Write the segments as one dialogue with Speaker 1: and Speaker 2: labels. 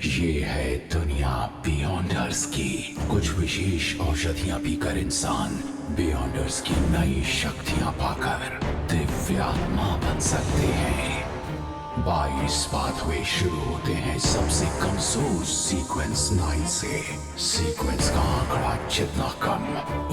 Speaker 1: ये है दुनिया बियॉन्डर्स की। कुछ विशेष औषधियां पीकर इंसान बियॉन्डर्स की नई शक्तियां पाकर दिव्यात्मा बन सकते हैं। 22 पाथवे शुरू होते हैं सबसे कमजोर सीक्वेंस 9 से। सीक्वेंस का आंकड़ा जितना कम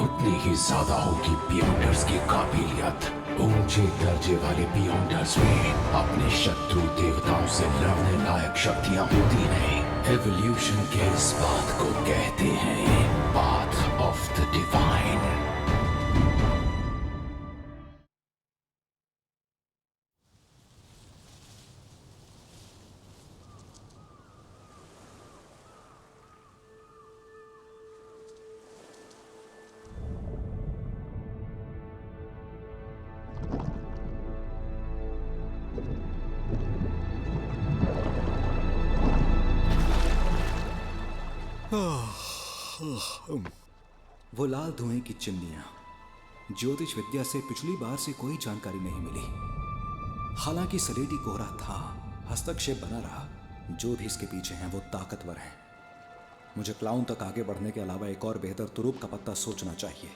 Speaker 1: उतनी ही ज्यादा होगी बियॉन्डर्स की काबिलियत। ऊंचे दर्जे वाले बियॉन्डर्स में अपने शत्रु देवताओं से लड़ने लायक शक्तियां होती हैं। एवोल्यूशन के इस बात को कहते हैं पाथ ऑफ द डिवाइन।
Speaker 2: वो लाल धुएं की चिमनियां। ज्योतिष विद्या से पिछली बार से कोई जानकारी नहीं मिली। हालांकि सलेटी कोहरा था, हस्तक्षेप बना रहा। जो भी इसके पीछे हैं वो ताकतवर हैं। मुझे क्लाउन तक आगे बढ़ने के अलावा एक और बेहतर तुरुप का पत्ता सोचना चाहिए।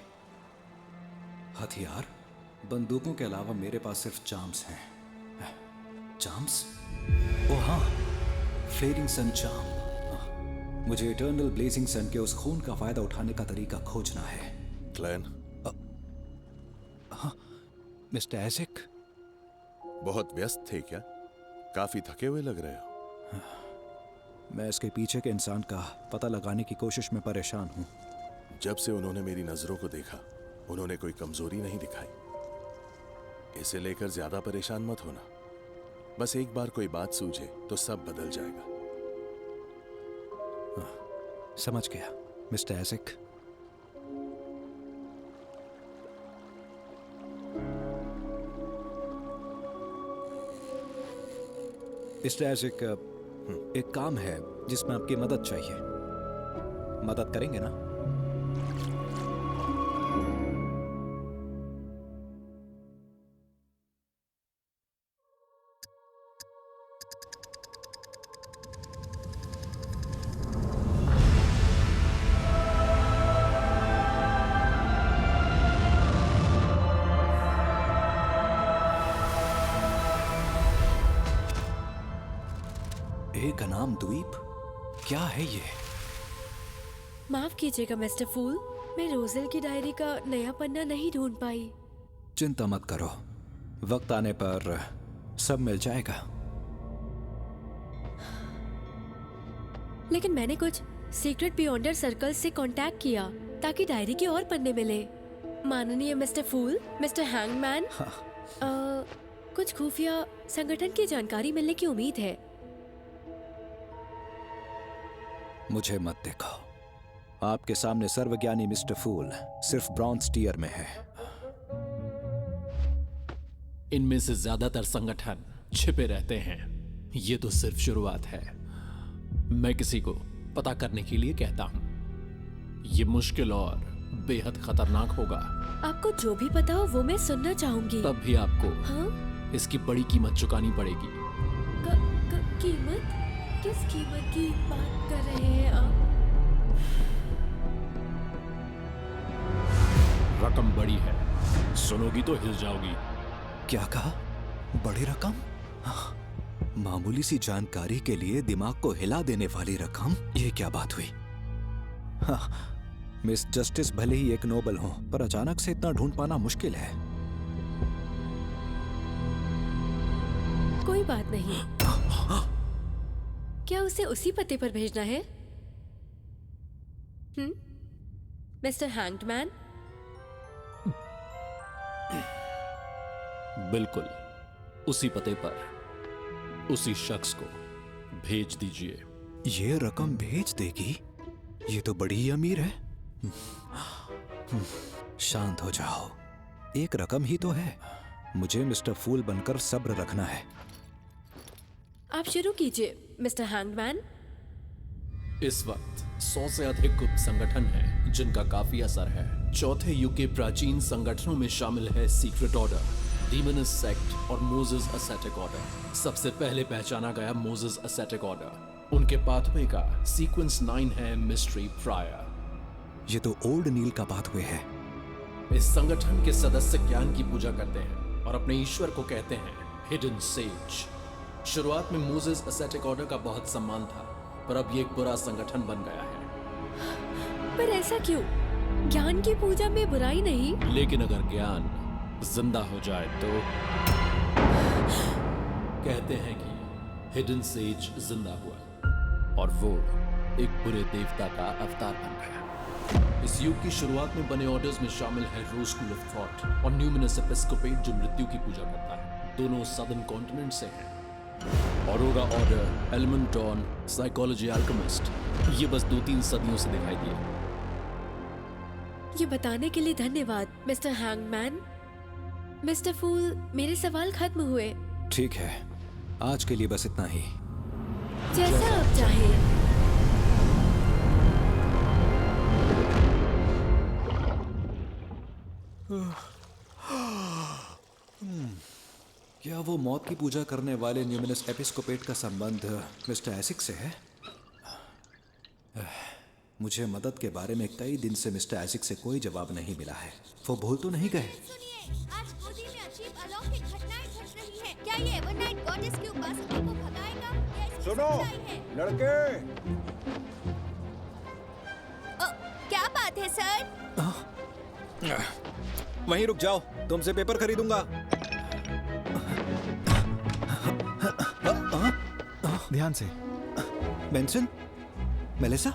Speaker 2: हथियार, बंदूकों के अलावा मेरे पास सिर्फ चार्म्स हैं। चार्म्स? ओ हाँ, फ्लेयरिंग सन चार्म। मुझे इटर्नल ब्लेजिंग सन के उस खून का फायदा उठाने का तरीका खोजना है।
Speaker 3: क्लैन,
Speaker 2: हाँ, मिस्टर एज़ेक।
Speaker 3: बहुत व्यस्त थे क्या? काफी थके हुए लग रहे हो।
Speaker 2: मैं इसके पीछे के इंसान का पता लगाने की कोशिश में परेशान हूँ।
Speaker 3: जब से उन्होंने मेरी नजरों को देखा, उन्होंने कोई कमजोरी नहीं दिखाई। इसे लेकर ज्यादा परेशान मत होना। बस एक बार कोई बात सूझे तो सब बदल जाएगा।
Speaker 2: समझ गया, मिस्टर एज़ेक। मिस्टर एज़ेक, एक काम है जिसमें आपकी मदद चाहिए। मदद करेंगे ना? एक अनाम द्वीप? क्या है ये?
Speaker 4: माफ कीजिएगा मिस्टर फूल, मैं रोजेल की डायरी का नया पन्ना नहीं ढूंढ पाई।
Speaker 2: चिंता मत करो, वक्त आने पर सब मिल जाएगा।
Speaker 4: लेकिन मैंने कुछ सीक्रेट बियॉन्डर सर्कल से कांटेक्ट किया ताकि डायरी के और पन्ने मिले। माननीय मिस्टर फूल, मिस्टर हैंगमैन, कुछ खुफिया संगठन की जानकारी मिलने की उम्मीद है।
Speaker 2: मुझे मत देखो, आपके सामने सर्वज्ञानी मिस्टर फूल सिर्फ ब्रॉन्ज टीयर में है।
Speaker 5: इनमें से ज्यादातर संगठन छिपे रहते हैं। ये तो सिर्फ शुरुआत है। मैं किसी को पता करने के लिए कहता हूं। ये मुश्किल और बेहद खतरनाक होगा।
Speaker 4: आपको जो भी पता हो वो मैं सुनना चाहूंगी।
Speaker 5: तब भी आपको इसकी बड़ी कीमत चुकानी पड़ेगी।
Speaker 4: कीमत? किस कीमत की बात कर रहे हैं आप?
Speaker 5: रकम बड़ी है, सुनोगी तो हिल जाओगी।
Speaker 2: क्या कहा? बड़ी रकम? मामूली सी जानकारी के लिए दिमाग को हिला देने वाली रकम? ये क्या बात हुई? मिस जस्टिस भले ही एक नोबल हो, पर अचानक से इतना ढूंढ पाना मुश्किल है।
Speaker 4: कोई बात नहीं। क्या उसे उसी पते पर भेजना है? Mister hangman?
Speaker 5: बिल्कुल, उसी पते पर, उसी शख्स को भेज दीजिए।
Speaker 2: ये रकम भेज देगी? ये तो बड़ी ही अमीर है। शांत हो जाओ, एक रकम ही तो है। मुझे मिस्टर फूल बनकर सब्र रखना है।
Speaker 4: आप शुरू कीजिए मिस्टर हैंगमैन।
Speaker 5: इस वक्त 100 से अधिक गुप्त संगठन हैं जिनका काफी असर है। चौथे युग के प्राचीन संगठनों में शामिल है सीक्रेट ऑर्डर, डीमोनिस्ट सेक्ट और मोजेस एसेटिक ऑर्डर। सबसे पहले पहचाना गया मोजेस एसेटिक ऑर्डर। उनके पाथवे का सीक्वेंस 9 है मिस्ट्री प्रायर।
Speaker 2: ये तो ओल्ड नील का पाथवे है।
Speaker 5: इस संगठन के सदस्य ज्ञान की पूजा करते हैं और अपने ईश्वर को कहते हैं हिडन सेज। शुरुआत में मोसेस एसेटिक ऑर्डर का बहुत सम्मान था, पर अब ये एक बुरा संगठन बन गया है।
Speaker 4: पर ऐसा क्यों? ज्ञान की पूजा में बुराई नहीं।
Speaker 5: लेकिन अगर ज्ञान जिंदा हो जाए तो कहते हैं कि हिडन सेज जिंदा हुआ और वो एक बुरे देवता का अवतार बन गया। इस युग की शुरुआत में बने ऑर्डर्स में शामिल है रोज स्कूल ऑफ थॉट और न्यूमिनस एपिस्कोपेट जो मृत्यु की पूजा करता है। दोनों सदर्न कॉन्टिनेंट से हैं। Aurora order, element dawn, psychology alchemist, ये बस 2-3 सदियों से दिखाई दिए।
Speaker 4: ये बताने के लिए धन्यवाद मिस्टर हैंगमैन। मिस्टर फूल, मेरे सवाल खत्म हुए।
Speaker 2: ठीक है, आज के लिए बस इतना ही।
Speaker 4: जैसा आप चाहें।
Speaker 2: क्या वो मौत की पूजा करने वाले न्यूमिनस एपिस्कोपेट का संबंध मिस्टर एसिक से है? मुझे मदद के बारे में कई दिन से मिस्टर एसिक से कोई जवाब नहीं मिला है। वो भूल तो नहीं गए?
Speaker 6: सुनिए, आज गोदी में अजीब अलौकिक घटनाएं घट रही हैं। क्या ये एवरनाइट गॉडेस की उपासकों को भगाएगा या इसकी
Speaker 7: सुनो
Speaker 6: सच्चाई है?
Speaker 7: लड़के,
Speaker 6: क्या बात है सर?
Speaker 2: वहीं रुक जाओ, तुमसे पेपर खरीदूंगा।
Speaker 7: ध्यान से।
Speaker 2: बेंसन, मेलिसा,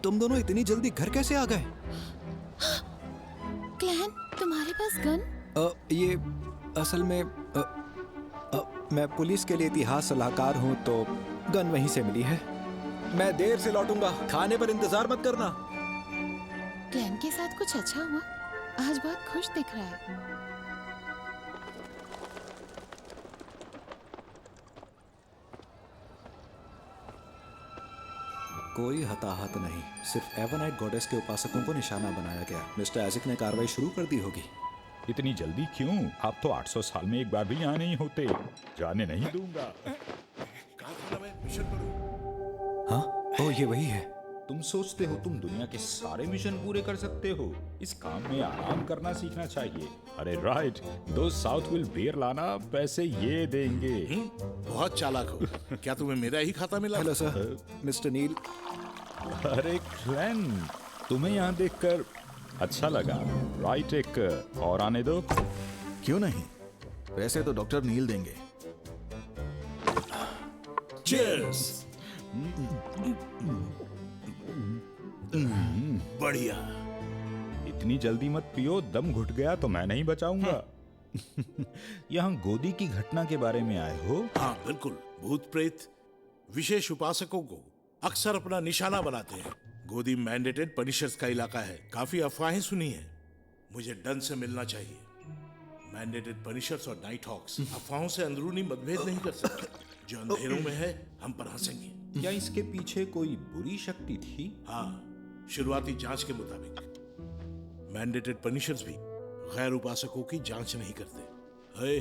Speaker 2: तुम दोनों इतनी जल्दी घर कैसे आ गए?
Speaker 6: क्लैन, तुम्हारे पास गन?
Speaker 2: ये असल में मैं पुलिस के लिए इतिहास सलाहकार हूँ, तो गन वहीं से मिली है। मैं देर से लौटूंगा, खाने पर इंतजार मत करना।
Speaker 8: क्लैन के साथ कुछ अच्छा हुआ? आज बहुत खुश दिख रहा है।
Speaker 2: कोई हताहत नहीं, सिर्फ एवरनाइट गॉडेस के उपासकों को निशाना बनाया गया। मिस्टर एसिक ने कार्रवाई शुरू कर दी होगी।
Speaker 9: इतनी जल्दी क्यों? आप तो 800 साल में एक बार भी यहाँ नहीं होते। जाने नहीं दूंगा।
Speaker 2: हाँ, ओ ये वही है।
Speaker 9: तुम सोचते हो तुम दुनिया के सारे मिशन पूरे कर सकते हो? इस काम में आराम करना सीखना चाहिए। अरे राइट, दो साउथ व्हील बियर लाना, पैसे ये देंगे।
Speaker 7: बहुत चालाक हो। क्या तुम्हें मेरा ही खाता मिला?
Speaker 2: हेलो सर, मिस्टर नील।
Speaker 9: अरे क्लैन, तुम्हें यहाँ देखकर अच्छा लगा। राइट, एक और आने दो।
Speaker 7: क्यों नहीं? पैसे तो डॉक्टर नील देंगे। Cheers! बढ़िया।
Speaker 9: इतनी जल्दी मत पियो, दम घुट गया तो मैं नहीं बचाऊंगा। यहाँ गोदी की घटना के बारे में आए हो?
Speaker 7: हाँ बिल्कुल। भूत प्रेत विशेष उपासकों को अक्सर अपना निशाना बनाते हैं। गोदी मैंडेटेड पनिशर्स का इलाका है। काफी अफवाहें सुनी है। मुझे डन से मिलना चाहिए। मैंडेटेड पनिशर्स और नाइट हॉक्स अफवाहों से अंदरूनी मतभेद नहीं कर सकते। जो अंधेरों में है, हम पर हंसेंगे।
Speaker 9: क्या इसके पीछे कोई बुरी शक्ति थी?
Speaker 7: हाँ, शुरुआती जांच के मुताबिक मैंडेटेड पनिशर्स भी गैर उपासकों की जांच नहीं करते। हे,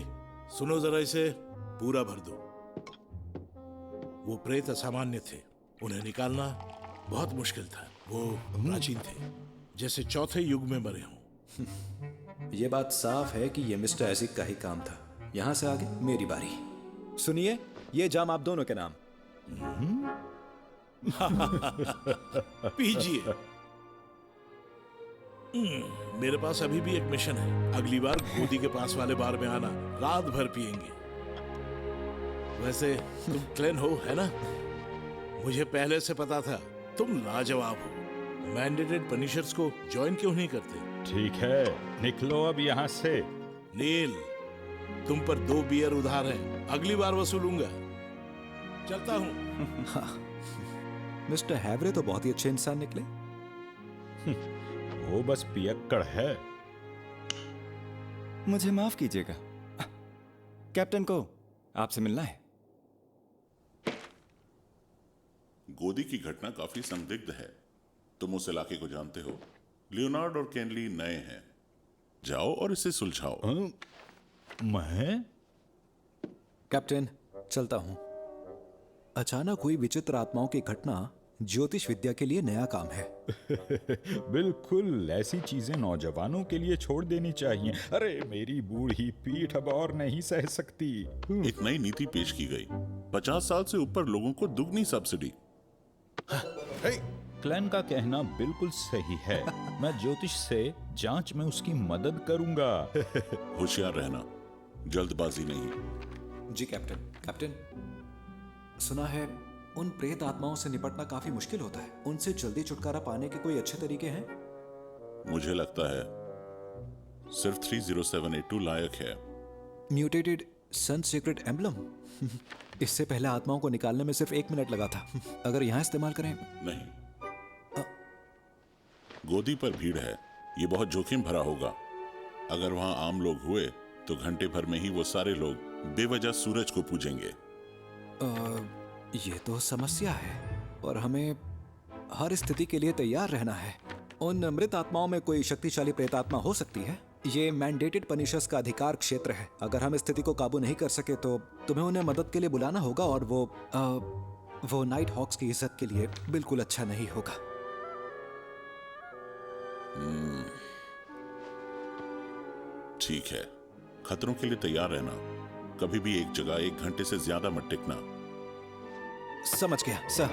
Speaker 7: सुनो जरा, इसे पूरा भर दो। वो प्रेत असामान्य थे। उन्हें निकालना बहुत मुश्किल था। वो प्राचीन थे, जैसे चौथे युग में मरे हों।
Speaker 2: ये बात साफ है कि ये मिस्टर एसिक का ही काम था। यहाँ से आगे मेरी बारी। सुनिए, ये जाम आप दोनों के नाम।
Speaker 7: पीजिए। मेरे पास अभी भी एक मिशन है। अगली बार गोदी के पास वाले बार में आना, रात भर पिएंगे। वैसे तुम क्लेन हो, है ना? मुझे पहले से पता था तुम लाजवाब हो। मैंडेटेड पनिशर्स को ज्वाइन क्यों नहीं करते?
Speaker 9: ठीक है, निकलो अब यहाँ से।
Speaker 7: नील, तुम पर 2 बियर उधार है। अगली बार वसूलूंगा। चलता हूँ।
Speaker 2: मिस्टर हैवरे तो बहुत ही अच्छे इंसान निकले।
Speaker 9: वो बस पियक्कड़ है।
Speaker 10: मुझे माफ कीजिएगा, कैप्टन को आपसे मिलना है।
Speaker 11: गोदी की घटना काफी संदिग्ध है। तुम उस इलाके को जानते हो। लियोनार्ड और केनली नए हैं। जाओ और इसे सुलझाओ।
Speaker 9: मैं?
Speaker 2: कैप्टन, चलता हूं। अचानक हुई विचित्र आत्माओं की घटना ज्योतिष विद्या के लिए नया काम है।
Speaker 9: बिल्कुल, ऐसी चीजें नौजवानों के लिए छोड़ देनी चाहिए। अरे मेरी बूढ़ी पीठ अब और नहीं सह सकती।
Speaker 11: एक नई नीति पेश की गई, 50 साल से ऊपर लोगों को दुगनी सब्सिडी।
Speaker 9: क्लैन का कहना बिल्कुल सही है। मैं ज्योतिष से जांच में उसकी मदद करूंगा।
Speaker 11: होशियार रहना, जल्दबाजी नहीं।
Speaker 2: जी कैप्टन। कैप्टन, सुना है उन प्रेत आत्माओं से निपटना काफी मुश्किल होता है। उनसे जल्दी छुटकारा पाने के कोई अच्छे तरीके हैं?
Speaker 11: मुझे लगता है सिर्फ 30782 लायक है।
Speaker 2: म्यूटेटेड सन सीक्रेट एम्बलम। इससे पहले आत्माओं को निकालने में सिर्फ 1 मिनट लगा था। अगर यहाँ इस्तेमाल करें?
Speaker 11: नहीं, गोदी पर भीड़ है, ये बहुत जोखिम भरा होगा। अगर वहां आम लोग हुए तो घंटे भर में ही वो सारे लोग बेवजह सूरज को पूजेंगे।
Speaker 2: ये तो समस्या है और हमें हर स्थिति के लिए तैयार रहना है। उन मृत आत्माओं में कोई शक्तिशाली प्रेतात्मा हो सकती है। ये मैंडेटेड पनिशर्स का अधिकार क्षेत्र है। अगर हम स्थिति को काबू नहीं कर सके तो तुम्हें उन्हें मदद के लिए बुलाना होगा और वो नाइट हॉक्स की इज्जत के लिए बिल्कुल अच्छा नहीं होगा।
Speaker 11: ठीक है, खतरों के लिए तैयार रहना। कभी भी एक जगह 1 घंटे से ज्यादा मत टिकना।
Speaker 2: समझ गया सर।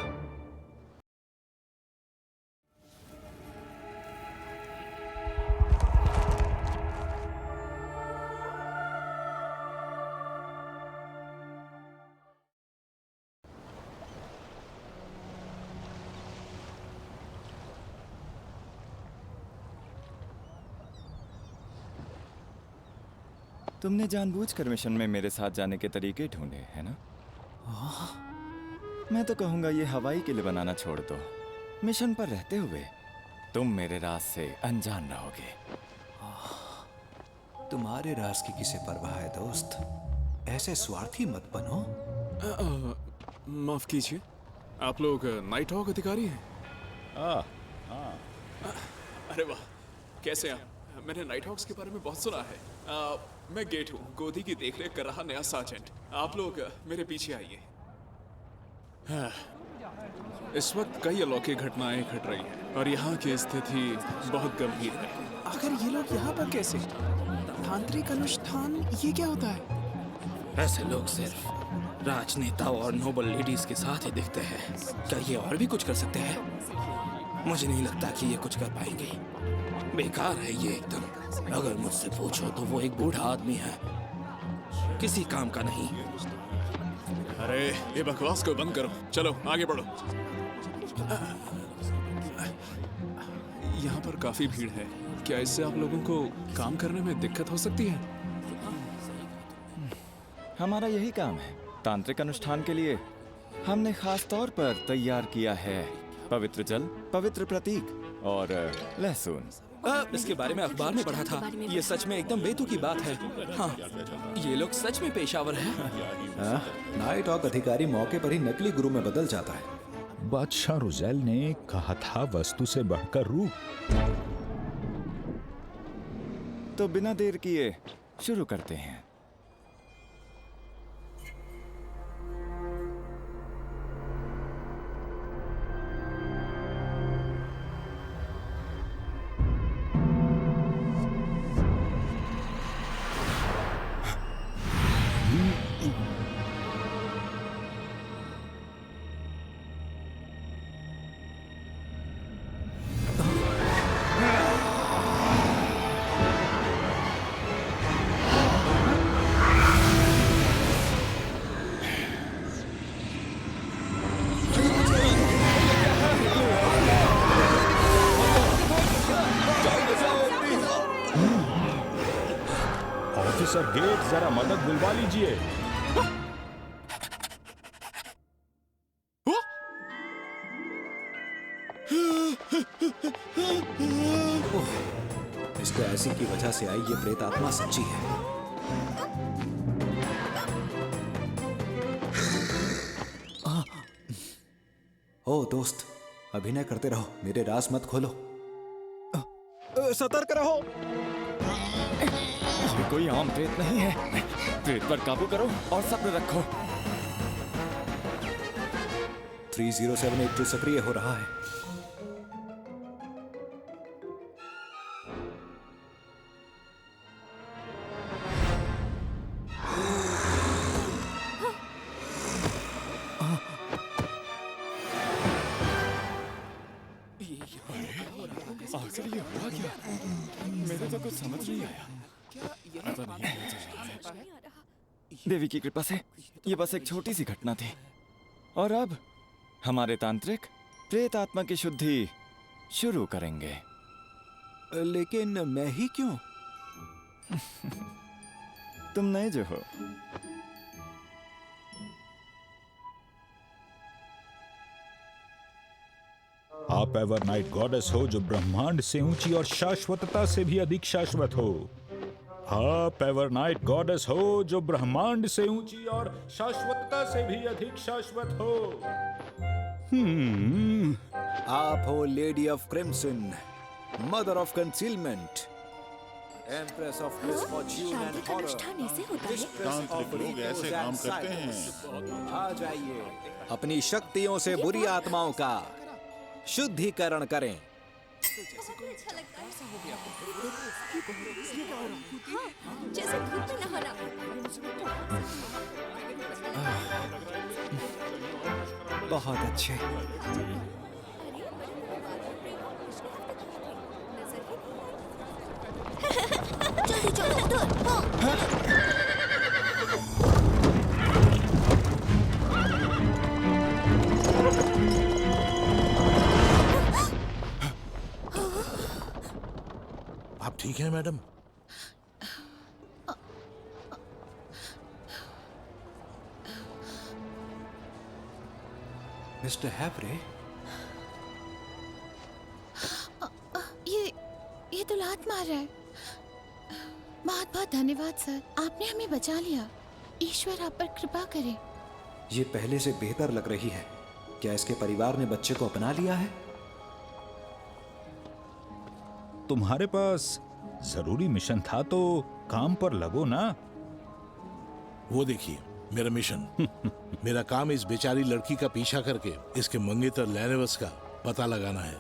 Speaker 10: तुमने जानबूझकर मिशन में मेरे साथ जाने के तरीके ढूंढे हैं ना? मैं तो कहूंगा ये हवाई के लिए बनाना छोड़ दो। मिशन पर रहते हुए तुम मेरे राज से अनजान रहोगे।
Speaker 2: तुम्हारे राज की किसे परवाह है दोस्त? ऐसे स्वार्थी मत बनो।
Speaker 5: माफ कीजिए, आप लोग नाइट हॉक अधिकारी हैं? अरे वाह, कैसे आप? मैंने नाइट हॉक्स के बारे में बहुत सुना है। मैं गेट हूँ, गोदी की देखरेख कर रहा नया सार्जेंट। आप लोग मेरे पीछे आइए। इस वक्त कई अलौकिक घटनाएं घट रही हैं और यहाँ की स्थिति बहुत गंभीर है।
Speaker 12: आखिर ये लोग यहाँ पर कैसे? तांत्रिक अनुष्ठान ये क्या होता है?
Speaker 13: ऐसे लोग सिर्फ राजनेताओं और नोबल लेडीज के साथ ही दिखते हैं। क्या ये और भी कुछ कर सकते हैं? मुझे नहीं लगता कि ये कुछ कर पाएंगे। बेकार है ये एकदम। अगर मुझसे पूछो तो वो एक बूढ़ा आदमी है, किसी काम का नहीं।
Speaker 5: अरे ये बकवास को बंद करो, चलो आगे बढ़ो। यहाँ पर काफी भीड़ है, क्या इससे आप लोगों को काम करने में दिक्कत हो सकती है?
Speaker 10: हमारा यही काम है। तांत्रिक अनुष्ठान के लिए हमने खास तौर पर तैयार किया है पवित्र जल, पवित्र प्रतीक और लहसुन।
Speaker 13: इसके बारे में अखबार में पढ़ा था। ये सच में एकदम बेतुकी बात है। हाँ, ये लोग सच में पेशावर हैं।
Speaker 2: नाइट हॉक अधिकारी मौके पर ही नकली गुरु में बदल जाता है।
Speaker 9: बादशाह रुज़ेल ने कहा था वस्तु से बढ़कर रूप।
Speaker 10: तो बिना देर किए शुरू करते हैं।
Speaker 9: ऑफिसर गेट, जरा मदद बुलवा लीजिए।
Speaker 2: इसको ऐसी की वजह से आई ये प्रेत आत्मा सच्ची है। ओ दोस्त, अभिनय करते रहो, मेरे राज मत खोलो।
Speaker 10: सतर्क रहो, ये कोई आम प्रेत नहीं है। प्रेत पर काबू करो और सब्र रखो।
Speaker 2: 3078 सक्रिय हो रहा है।
Speaker 10: आखिर ये हुआ क्या? मेरे तो कुछ समझ नहीं आया। देवी की कृपा से ये बस एक छोटी सी घटना थी और अब हमारे तांत्रिक प्रेत आत्मा की शुद्धि शुरू करेंगे।
Speaker 2: लेकिन मैं ही क्यों?
Speaker 10: तुम नए जो हो।
Speaker 9: आप एवर नाइट गॉडेस हो जो ब्रह्मांड से ऊंची और शाश्वतता से भी अधिक शाश्वत हो। आप एवर नाइट गॉडेस हो जो ब्रह्मांड से ऊंची और शाश्वतता से भी अधिक शाश्वत हो।
Speaker 2: आप हो lady of crimson, mother of concealment, empress of misfortune and horror.
Speaker 11: तांत्रिक लोग ऐसे काम करते हैं।
Speaker 2: आ जाइए, अपनी शक्तियों से बुरी आत्माओं का शुद्धिकरण करें।
Speaker 6: जैसे धूप में नहाना।
Speaker 2: बहुत अच्छे।
Speaker 6: जल्दी चलो उधर।
Speaker 7: आप ठीक हैं मैडम?
Speaker 2: मिस्टर हैवरे,
Speaker 8: ये तो लात मार रहा है। बहुत बहुत धन्यवाद सर, आपने हमें बचा लिया। ईश्वर आप पर कृपा करे।
Speaker 2: ये पहले से बेहतर लग रही है। क्या इसके परिवार ने बच्चे को अपना लिया है?
Speaker 9: तुम्हारे पास जरूरी मिशन था तो काम पर लगो ना।
Speaker 7: वो देखिए मेरा मिशन। मेरा काम इस बेचारी लड़की का पीछा करके इसके मंगेतर लैनेवस का पता लगाना है।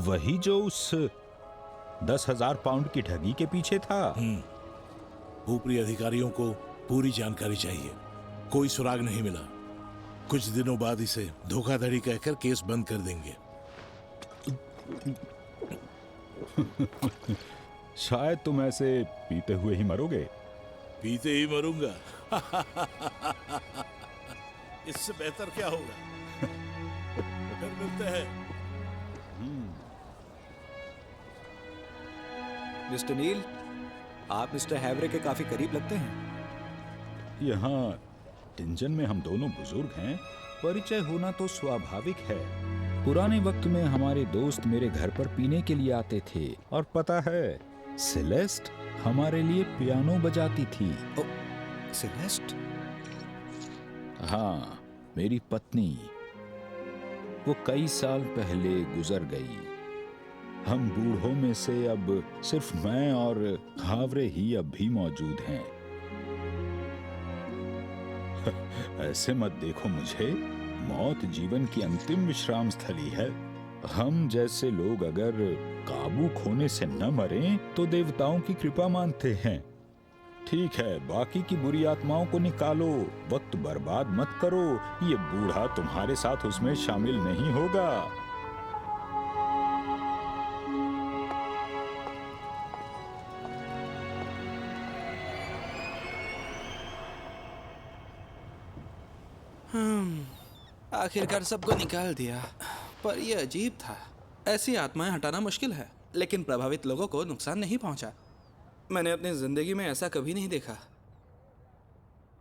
Speaker 9: वही जो उस 10,000 पाउंड की ठगी के पीछे था।
Speaker 7: ऊपरी अधिकारियों को पूरी जानकारी चाहिए। कोई सुराग नहीं मिला। कुछ दिनों बाद इसे धोखाधड़ी कहकर केस बंद कर देंगे।
Speaker 9: शायद तुम ऐसे पीते हुए ही मरोगे।
Speaker 7: पीते ही मरूंगा। इससे बेहतर क्या होगा? फिर मिलते हैं।
Speaker 2: मिस्टर नील, आप मिस्टर हैवरे के काफी करीब लगते हैं।
Speaker 9: यहाँ टिंजन में हम दोनों बुजुर्ग हैं, परिचय होना तो स्वाभाविक है। पुराने वक्त में हमारे दोस्त मेरे घर पर पीने के लिए आते थे और पता है सेलेस्ट हमारे लिए पियानो बजाती थी।
Speaker 2: सेलेस्ट?
Speaker 9: हाँ, मेरी पत्नी। वो कई साल पहले गुजर गई। हम बूढ़ों में से अब सिर्फ मैं और हावरे ही अब भी मौजूद हैं। ऐसे मत देखो मुझे। मौत जीवन की अंतिम विश्राम स्थली है। हम जैसे लोग अगर काबू खोने से न मरें तो देवताओं की कृपा मानते हैं। ठीक है, बाकी की बुरी आत्माओं को निकालो, वक्त बर्बाद मत करो। ये बूढ़ा तुम्हारे साथ उसमें शामिल नहीं होगा।
Speaker 13: आखिरकार सबको निकाल दिया, पर यह अजीब था। ऐसी आत्माएं हटाना मुश्किल है, लेकिन प्रभावित लोगों को नुकसान नहीं पहुंचा। मैंने अपनी जिंदगी में ऐसा कभी नहीं देखा।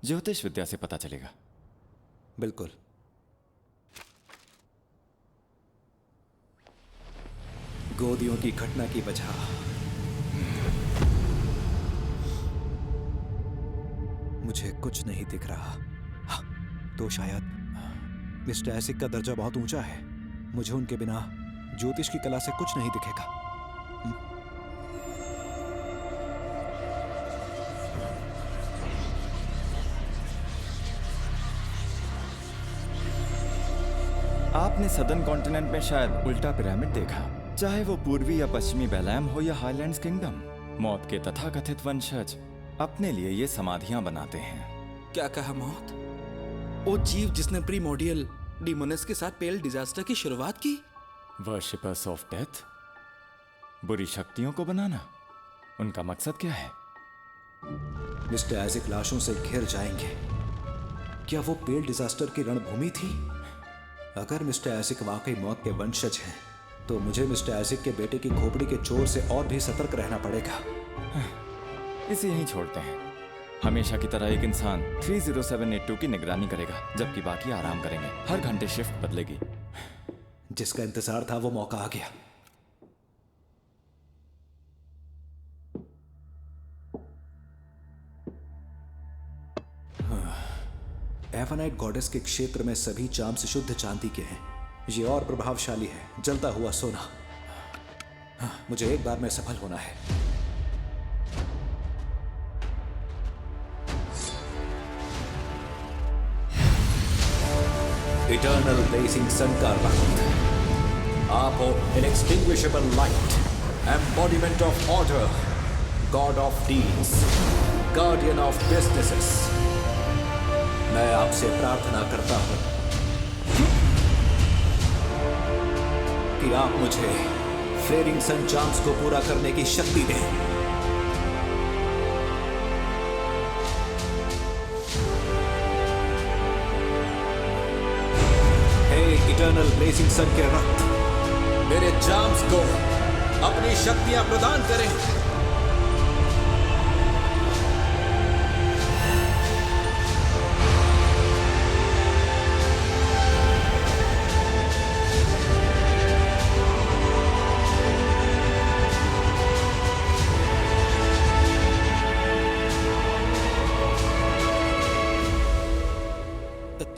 Speaker 10: ज्योतिष विद्या से पता चलेगा।
Speaker 2: बिल्कुल। गोदियों की घटना की वजह मुझे कुछ नहीं दिख रहा। हाँ, तो शायद मिस्टर एसिक का दर्जा बहुत ऊंचा है। मुझे उनके बिना ज्योतिष की कला से कुछ नहीं दिखेगा।
Speaker 10: आपने सदर्न कॉन्टिनेंट में शायद उल्टा पिरामिड देखा, चाहे वो पूर्वी या पश्चिमी बेलैम हो या हाईलैंड्स किंगडम। मौत के तथाकथित वंशज अपने लिए ये समाधियां बनाते हैं।
Speaker 13: क्या कहा मौत? वो जीव जिसने प्रीमोडियल डीमोनस के साथ पेल डिजास्टर की शुरुआत की।
Speaker 10: वर्शिपर्स ऑफ डेथ, बुरी शक्तियों को बनाना, उनका मकसद क्या है?
Speaker 2: मिस्टर आइजक लाशों से घिर जाएंगे। क्या वो पेल डिजास्टर की रणभूमि थी? अगर मिस्टर आइजक वाकई मौत के वंशज हैं, तो मुझे मिस्टर आइजक के बेटे की खोपड़ी के चोर से और भी सतर्क रहना पड़ेगा।
Speaker 10: इसे यहीं छोड़ते हैं। हमेशा की तरह एक इंसान 30782 की निगरानी करेगा, जबकि बाकी आराम करेंगे। हर घंटे शिफ्ट बदलेगी।
Speaker 2: जिसका इंतजार था वो मौका आ गया। एवनाइट गॉडेस के क्षेत्र में सभी चाम्स शुद्ध चांदी के हैं। ये और प्रभावशाली है, जलता हुआ सोना। मुझे एक बार में सफल होना है। इटर्नल ब्लेजिंग सन का रक्त, आप हो inextinguishable light, embodiment of order, god of deeds, guardian of businesses. मैं आपसे प्रार्थना करता हूं कि आप मुझे फ्लेरिंग सन चार्म्स को पूरा करने की शक्ति दें। हे इटर्नल ब्लेजिंग सन के रक्त, मेरे चार्म्स को अपनी शक्तियां प्रदान करें।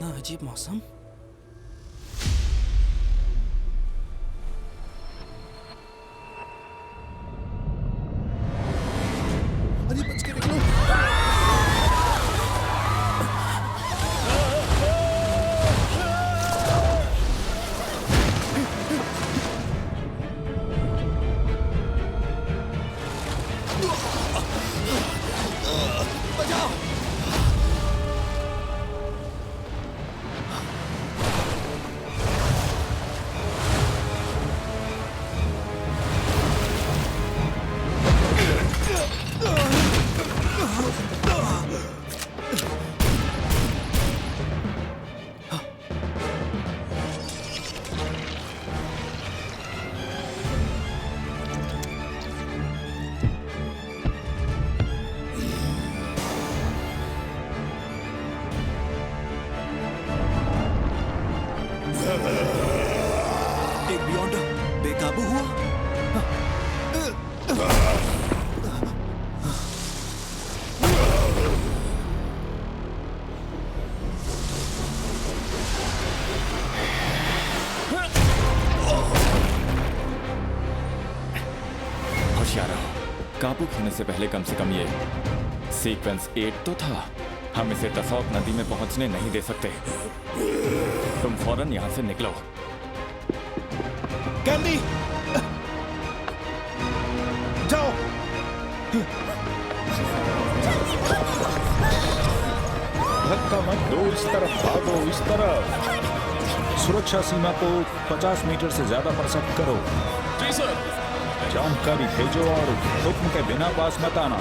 Speaker 13: अजीब मौसम।
Speaker 7: अरे बच के निकलो। बचाओ।
Speaker 2: एक बियॉन्डर बेकाबू हुआ।
Speaker 10: होशियार रहो, काबू होने से पहले कम से कम ये सीक्वेंस 8 तो था। हम इसे तसौक नदी में पहुंचने नहीं दे सकते। तुम फौरन यहां से निकलो।
Speaker 7: कैंडी, जाओ।
Speaker 9: धक्का मत दो, इस तरफ भागो, इस तरफ। सुरक्षा सीमा को 50 मीटर से ज्यादा परसक करो।
Speaker 5: जी सर।
Speaker 9: जानकारी भेजो और हुक्म के बिना पास मत आना।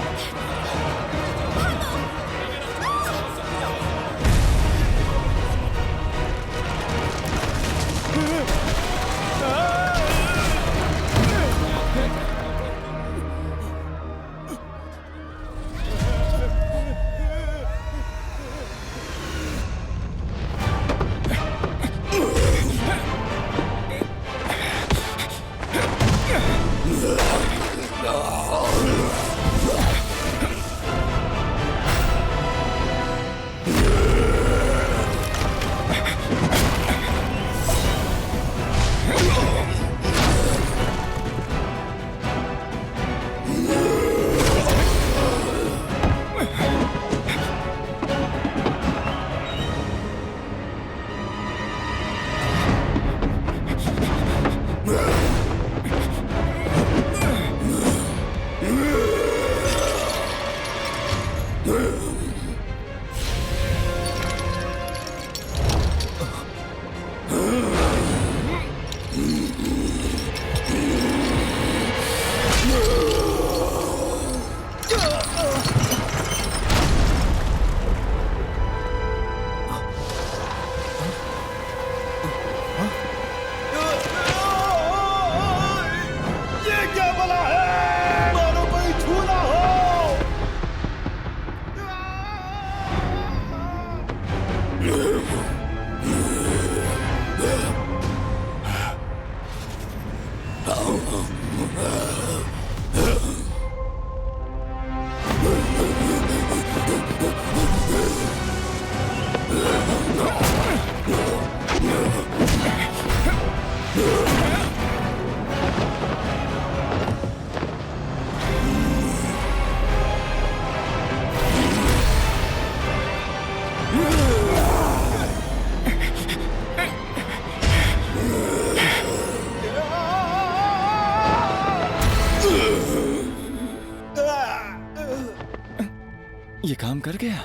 Speaker 10: ये काम कर गया।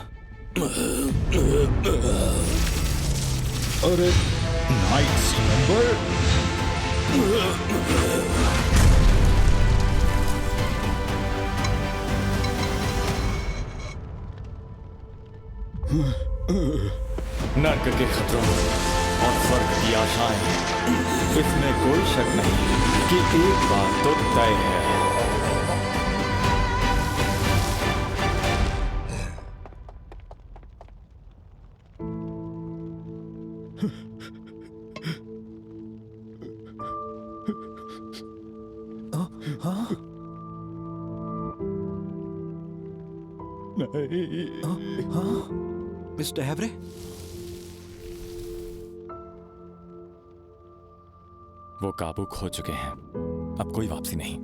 Speaker 9: अरे नाइट स्लम्बर।
Speaker 10: नर्क के खतरों और स्वर्ग की आशाएं, इसमें कोई शक नहीं कि एक बात तो तय है।
Speaker 2: मिस्टर हैवरे,
Speaker 10: वो काबू खो चुके हैं, अब कोई वापसी नहीं।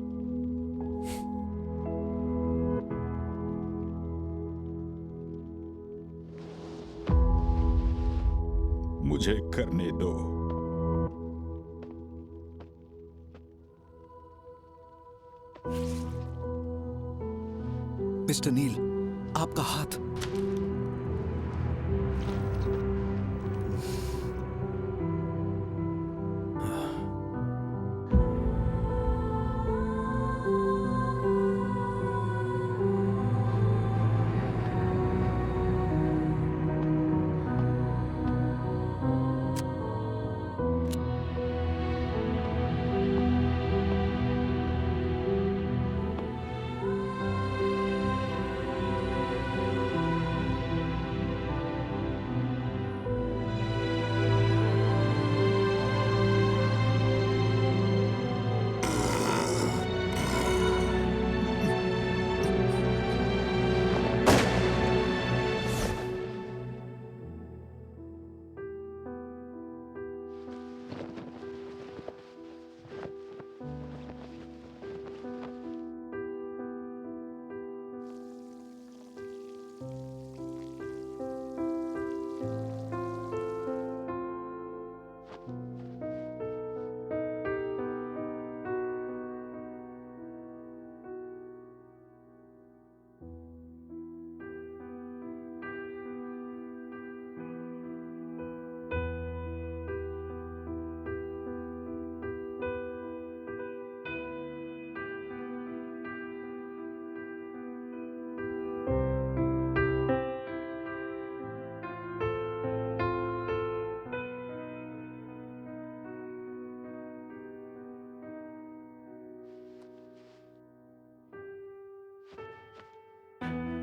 Speaker 9: मुझे करने दो।
Speaker 2: मिस्टर नील, आपका हाथ।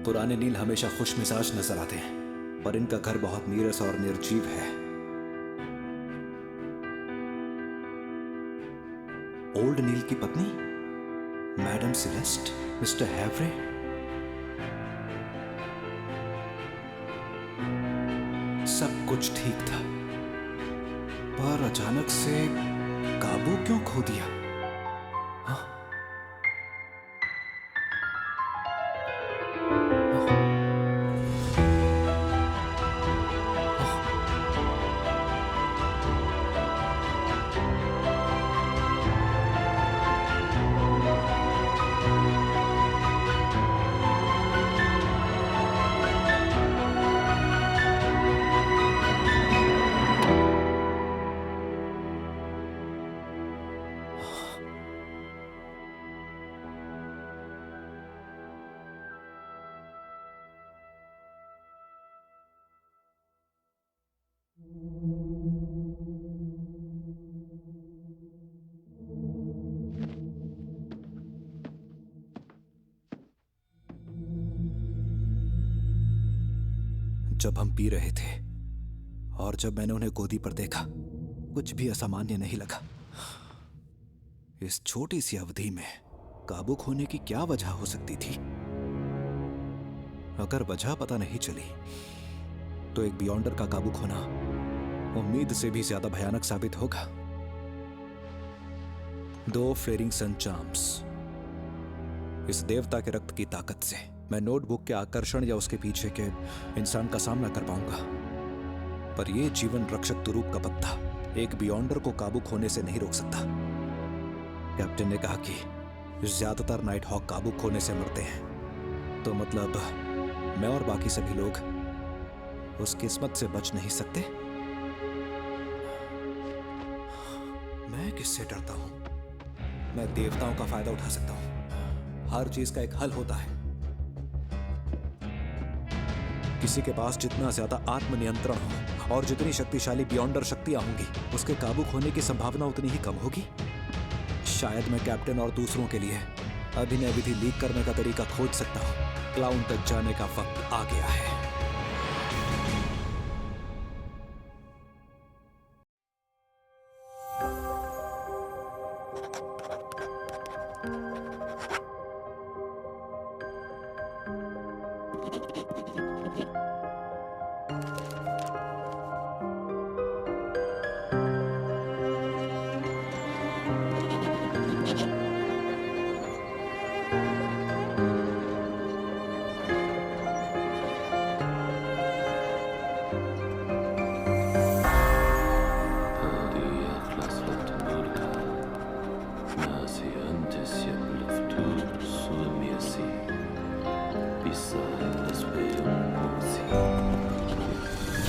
Speaker 2: पुराने नील हमेशा खुश मिजाज नजर आते हैं, पर इनका घर बहुत नीरस और निर्जीव है। ओल्ड नील की पत्नी मैडम सिलेस्ट, मिस्टर हैवरे। सब कुछ ठीक था, पर अचानक से काबू क्यों खो दिया? जब हम पी रहे थे, और जब मैंने उन्हें गोदी पर देखा, कुछ भी असामान्य नहीं लगा। इस छोटी सी अवधि में काबू खोने की क्या वजह हो सकती थी? अगर वजह पता नहीं चली तो एक बियॉन्डर का काबू खोना उम्मीद से भी ज्यादा भयानक साबित होगा। 2 फ्लेरिंग सन चार्म्स। इस देवता के रक्त की ताकत से मैं नोटबुक के आकर्षण या उसके पीछे के इंसान का सामना कर पाऊंगा, पर यह जीवन रक्षक तुरूप का पत्ता एक बियॉन्डर को काबू खोने से नहीं रोक सकता। कैप्टन ने कहा कि ज्यादातर नाइट हॉक काबू खोने से मरते हैं, तो मतलब मैं और बाकी सभी लोग उस किस्मत से बच नहीं सकते। मैं किससे डरता हूं? मैं देवताओं का फायदा उठा सकता हूं। हर चीज का एक हल होता है। किसी के पास जितना ज्यादा आत्मनियंत्रण हो और जितनी शक्तिशाली बियॉन्डर शक्तियां होंगी, उसके काबू खोने की संभावना उतनी ही कम होगी। शायद मैं कैप्टन और दूसरों के लिए अभिनय विधि लीक करने का तरीका खोज सकता हूं। क्लाउन तक जाने का वक्त आ गया है।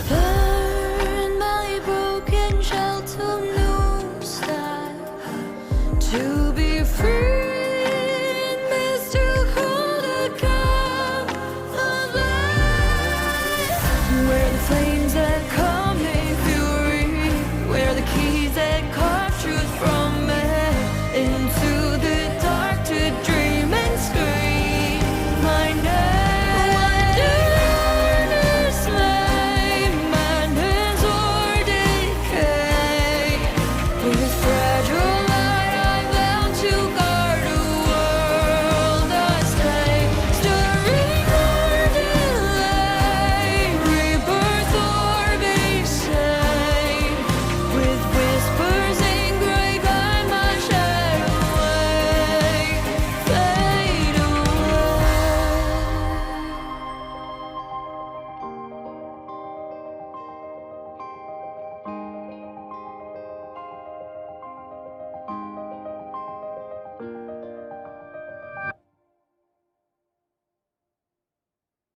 Speaker 14: Burn my broken shell to new style. To be free means to hold a cup of light, where the flames that come